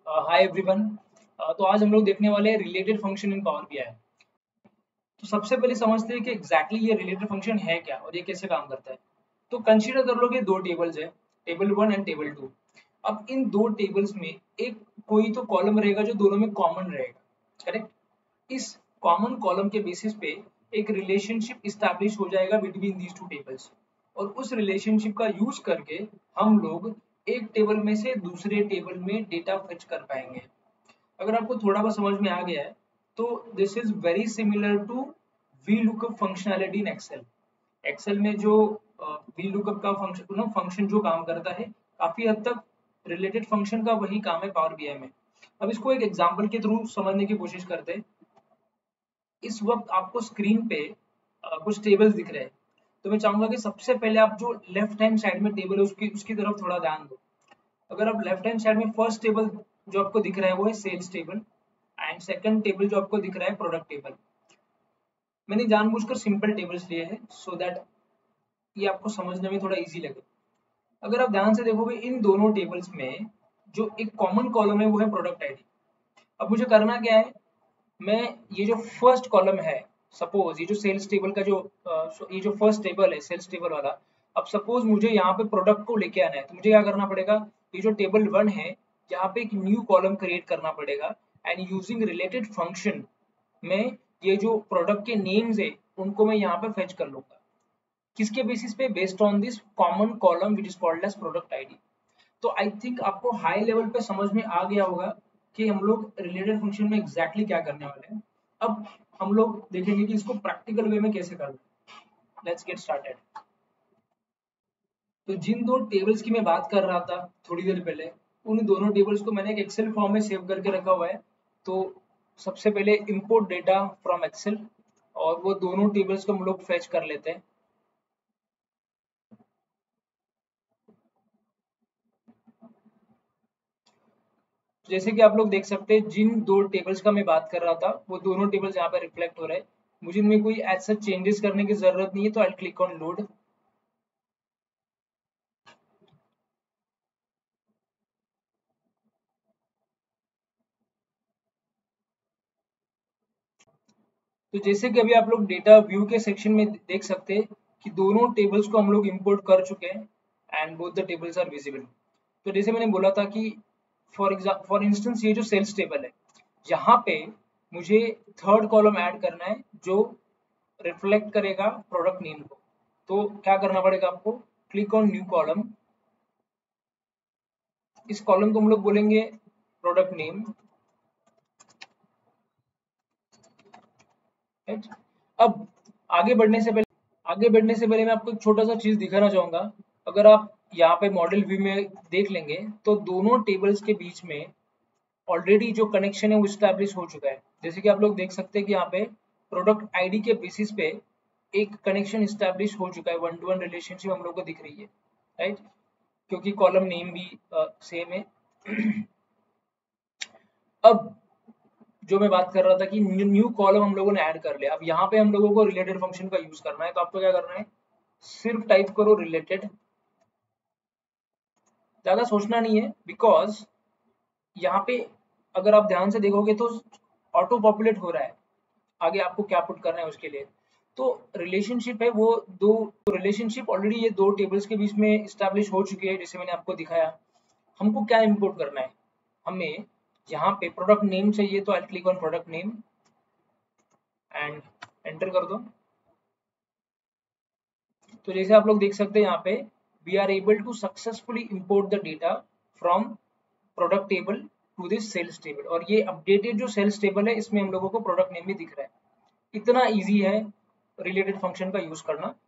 Hi everyone. तो आज हम लोग देखने वाले हैं related function in power BI. तो सबसे पहले समझते हैं कि एग्जैक्टली ये रिलेटेड फंक्शन है क्या और ये कैसे काम करता है। तो कंसीडर कर लो कि दो टेबल्स है, टेबल 1 एंड टेबल 2। अब इन दो टेबल्स में एक कोई तो कॉलम रहेगा जो दोनों में कॉमन रहेगा, करेक्ट। इस कॉमन कॉलम के बेसिस पे एक रिलेशनशिप इस्टेब्लिश हो जाएगा बिटवीन दीज टू टेबल्स, और उस रिलेशनशिप का यूज करके हम लोग एक टेबल में से दूसरे टेबल में डेटा फेच कर पाएंगे। अगर आपको थोड़ा बहुत समझ में आ गया है तो this is very similar to V lookup functionality in Excel. Excel में जो वी लुकअप का फंक्शन जो काम करता है, काफी हद तक रिलेटेड फंक्शन का वही काम है पावर बीआई में। अब इसको एक एग्जांपल के थ्रू समझने की कोशिश करते हैं। इस वक्त आपको स्क्रीन पे कुछ टेबल्स दिख रहे हैं, तो मैं चाहूंगा कि सबसे पहले आप जो लेफ्ट हैंड साइड में टेबल है उसकी उसकी तरफ थोड़ा ध्यान दो। अगर आप लेफ्ट हैंड साइड में फर्स्ट टेबल जो आपको दिख रहा है वो है sales table, and second table जो आपको दिख रहा है प्रोडक्ट टेबल। मैंने जानबूझकर सिंपल टेबल्स लिए हैं सो दैट ये आपको समझने में थोड़ा इजी लगे। अगर आप ध्यान से देखोगे इन दोनों टेबल्स में जो एक कॉमन कॉलम है वो है प्रोडक्ट आईडी। अब मुझे करना क्या है, मैं ये जो फर्स्ट कॉलम है, सपोज ये जो सेल्स टेबल का जो ये जो फर्स्ट टेबल है सेल्स टेबल वाला, अब सपोज मुझे यहाँ पे प्रोडक्ट को लेके आना है तो मुझे क्या करना पड़ेगा, ये जो टेबल 1 है यहाँ पे एक न्यू कॉलम क्रिएट करना पड़ेगा, एंड यूजिंग रिलेटेड फंक्शन में ये जो प्रोडक्ट के नेम्स है उनको मैं यहाँ पे फेच कर लूंगा। किसके बेसिस पे? Based on this common column which is called as product ID. तो आई थिंक आपको हाई लेवल पे समझ में आ गया होगा कि हम लोग रिलेटेड फंक्शन में एग्जैक्टली क्या करने वाले हैं। अब हम लोग देखेंगे कि इसको प्रैक्टिकल वे में कैसे करना है। Let's get started. तो जिन दो टेबल्स की मैं बात कर रहा था थोड़ी देर पहले, उन दोनों टेबल्स को मैंने एक एक्सेल फॉर्म में सेव करके रखा हुआ है। तो सबसे पहले इंपोर्ट डेटा फ्रॉम एक्सेल, और वो दोनों टेबल्स को हम लोग फेच कर लेते हैं। जैसे कि आप लोग देख सकते हैं जिन दो टेबल्स का मैं बात कर रहा था वो दोनों टेबल्स यहाँ पे रिफ्लेक्ट हो रहे हैं। मुझे इनमें कोई एज सच चेंजेस करने की जरूरत नहीं है, तो आई क्लिक ऑन लोड। तो जैसे कि अभी आप लोग डेटा व्यू के सेक्शन में देख सकते हैं कि दोनों टेबल्स को हम लोग इंपोर्ट कर चुके हैं, and both the tables are visible. तो जैसे मैंने बोला था कि फॉर इंस्टेंस ये जो सेल्स टेबल है, यहाँ पे मुझे थर्ड कॉलम ऐड करना है जो रिफ्लेक्ट करेगा प्रोडक्ट नेम को। तो क्या करना पड़ेगा आपको, क्लिक ऑन न्यू कॉलम। इस कॉलम को हम लोग बोलेंगे प्रोडक्ट नेम। राइट। अब आगे बढ़ने से पहले मैं आपको एक छोटा सा चीज दिखाना चाहूंगा। अगर आप यहाँ पे मॉडल व्यू में देख लेंगे तो दोनों टेबल्स के बीच में ऑलरेडी जो कनेक्शन है वो स्टैब्लिश हो चुका है। जैसे कि आप लोग देख सकते हैं कि यहाँ पे प्रोडक्ट आईडी के बेसिस पे एक कनेक्शन स्टैब्लिश हो चुका है, वन टू वन रिलेशनशिप हम लोग को दिख रही है, राइट, क्योंकि कॉलम नेम भी सेम है। अब जो मैं बात कर रहा था कि न्यू कॉलम हम लोगों ने ऐड कर लिया। अब यहाँ पे हम लोगों को रिलेटेड फंक्शन का यूज करना है, तो आपको क्या करना है, सिर्फ टाइप करो रिलेटेड। ज्यादा सोचना नहीं है, बिकॉज यहाँ पे अगर आप ध्यान से देखोगे तो ऑटो पॉपुलेट हो रहा है। आगे आपको क्या पुट करना है उसके लिए। तो रिलेशनशिप है वो दो, रिलेशनशिप ऑलरेडी ये दो टेबल्स के बीच में स्टैब्लिश हो चुकी है जैसे मैंने आपको दिखाया। हमको क्या इंपोर्ट करना है, हमें यहाँ पे प्रोडक्ट नेम चाहिए, तो I click on product name and enter कर दो। तो जैसे आप लोग देख सकते हैं यहाँ पे we are able to successfully import the data from product table to this sales table, और ये अपडेटेड जो सेल्स टेबल है इसमें हम लोगों को प्रोडक्ट नेम भी दिख रहा है। इतना इजी है रिलेटेड फंक्शन का यूज करना।